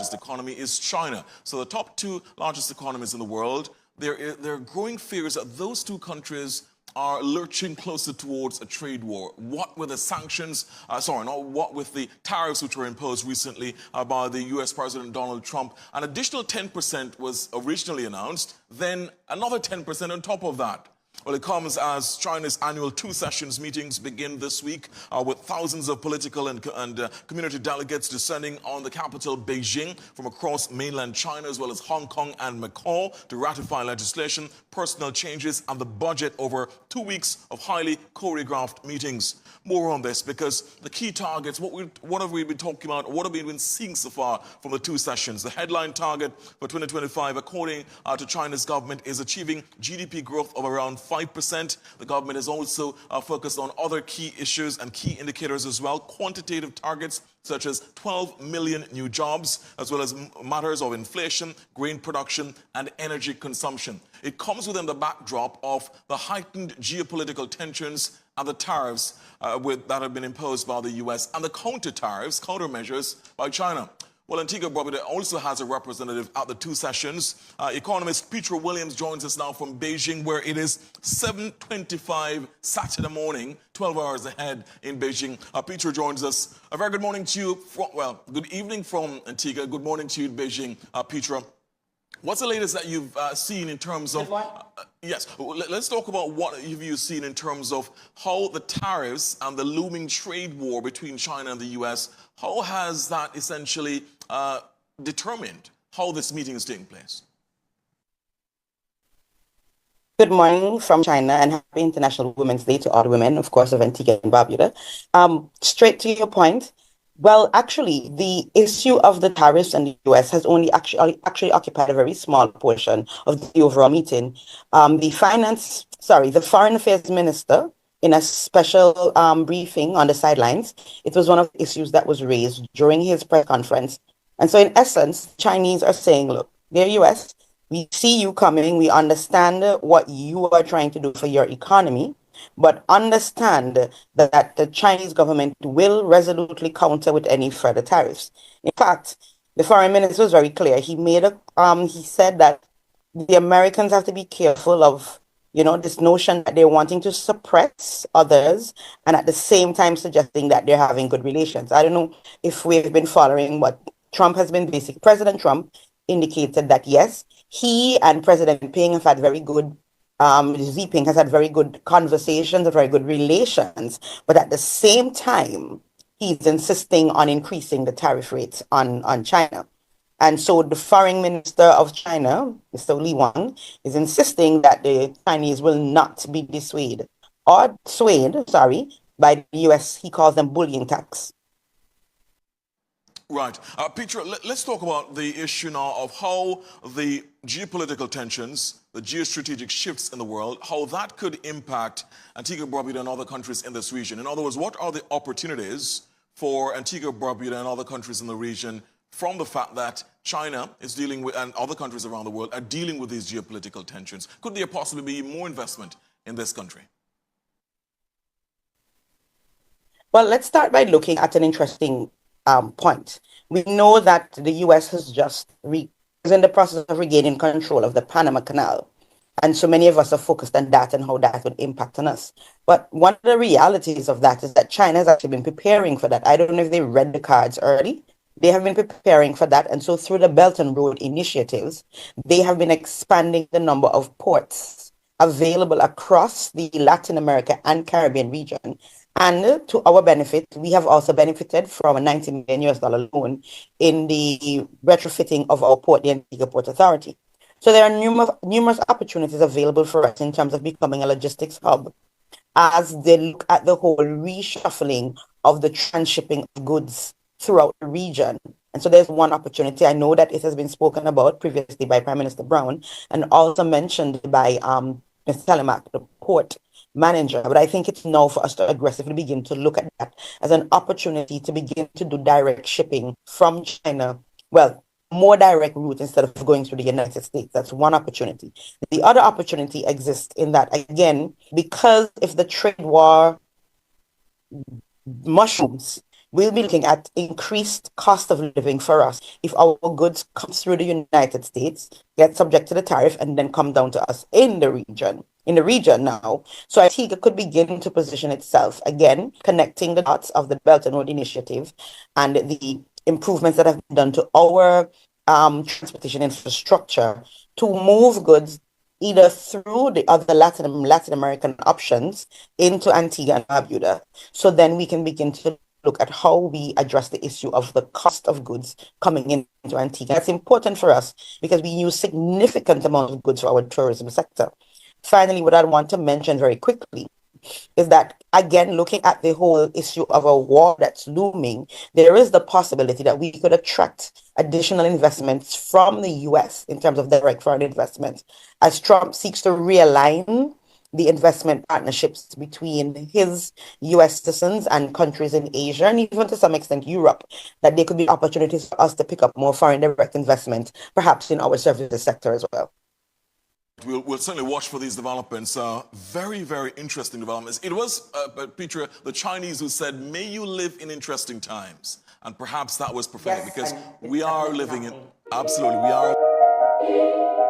largest economy is China. So the top two largest economies in the world, there are growing fears that those two countries are lurching closer towards a trade war. What with the sanctions, what with the tariffs which were imposed recently by the US President Donald Trump. An additional 10% was originally announced, then another 10% on top of that. Well, it comes as China's annual two sessions meetings begin this week with thousands of political and community delegates descending on the capital, Beijing, from across mainland China, as well as Hong Kong and Macau, to ratify legislation, personnel changes, and the budget over 2 weeks of highly choreographed meetings. More on this, because the key targets, what have we been talking about, what have we been seeing so far from the two sessions? The headline target for 2025, according to China's government, is achieving GDP growth of around 5%. The government has also focused on other key issues and key indicators as well, quantitative targets such as 12 million new jobs, as well as matters of inflation, grain production, and energy consumption. It comes within the backdrop of the heightened geopolitical tensions and the tariffs that have been imposed by the US and the countermeasures by China. Well, Antigua and Barbuda also has a representative at the two sessions. Economist Peter Williams joins us now from Beijing, where it is 7:25 Saturday morning, 12 hours ahead in Beijing. Peter joins us. A very good morning to you. Good evening from Antigua. Good morning to you in Beijing, Peter. What's the latest that you've seen in terms of... yes, let's talk about what you've seen in terms of how the tariffs and the looming trade war between China and the US, how has that essentially determined how this meeting is taking place? Good morning from China, and happy International Women's Day to all the women, of course, of Antigua and Barbuda. Straight to your point. Well, actually, the issue of the tariffs in the US has only actually occupied a very small portion of the overall meeting. The Foreign Affairs Minister, in a special briefing on the sidelines, it was one of the issues that was raised during his press conference. And so, in essence, Chinese are saying, look, dear US, we see you coming. We understand what you are trying to do for your economy, but understand that the Chinese government will resolutely counter with any further tariffs. In fact, the foreign minister was very clear. He said that the Americans have to be careful of, this notion that they're wanting to suppress others, and at the same time suggesting that they're having good relations. I don't know if we've been following what Trump has been basic. President Trump indicated that yes, he and President Ping have had very good Xi Jinping has had very good conversations, very good relations, but at the same time, he's insisting on increasing the tariff rates on China. And so the foreign minister of China, Mr. Li Wang, is insisting that the Chinese will not be swayed by the US. He calls them bullying tax. Right. Peter, let's talk about the issue now of how the geopolitical tensions, the geostrategic shifts in the world, how that could impact Antigua and Barbuda and other countries in this region. In other words, what are the opportunities for Antigua and Barbuda and other countries in the region from the fact that China is dealing with, and other countries around the world are dealing with these geopolitical tensions? Could there possibly be more investment in this country? Well, let's start by looking at an interesting point. We know that the US is in the process of regaining control of the Panama Canal. And so many of us are focused on that and how that would impact on us. But one of the realities of that is that China has actually been preparing for that. I don't know if they read the cards early. They have been preparing for that. And so through the Belt and Road initiatives, they have been expanding the number of ports available across the Latin America and Caribbean region. And to our benefit, we have also benefited from a $90 million loan in the retrofitting of our port, the Antigua Port Authority. So there are numerous opportunities available for us in terms of becoming a logistics hub as they look at the whole reshuffling of the transshipping of goods throughout the region. And so there's one opportunity. I know that it has been spoken about previously by Prime Minister Brown and also mentioned by Mr. Telemack, the port manager. But I think it's now for us to aggressively begin to look at that as an opportunity to begin to do direct shipping from China. Well, more direct route instead of going through the United States. That's one opportunity. The other opportunity exists in that, again, because if the trade war mushrooms, we'll be looking at increased cost of living for us if our goods come through the United States, get subject to the tariff, and then come down to us in the region. In the region now. So Antigua could begin to position itself again, connecting the dots of the Belt and Road Initiative and the improvements that have been done to our transportation infrastructure to move goods either through the other Latin American options into Antigua and Barbuda. So then we can begin to look at how we address the issue of the cost of goods coming into Antigua. That's important for us because we use significant amount of goods for our tourism sector. Finally, what I want to mention very quickly is that, again, looking at the whole issue of a war that's looming, there is the possibility that we could attract additional investments from the US in terms of direct foreign investment as Trump seeks to realign the investment partnerships between his US citizens and countries in Asia and even to some extent Europe, that there could be opportunities for us to pick up more foreign direct investment, perhaps in our services sector as well. We'll certainly watch for these developments. Very, very interesting developments. It was, Peter, the Chinese who said, may you live in interesting times. And perhaps that was prophetic because we are living in, absolutely, we are.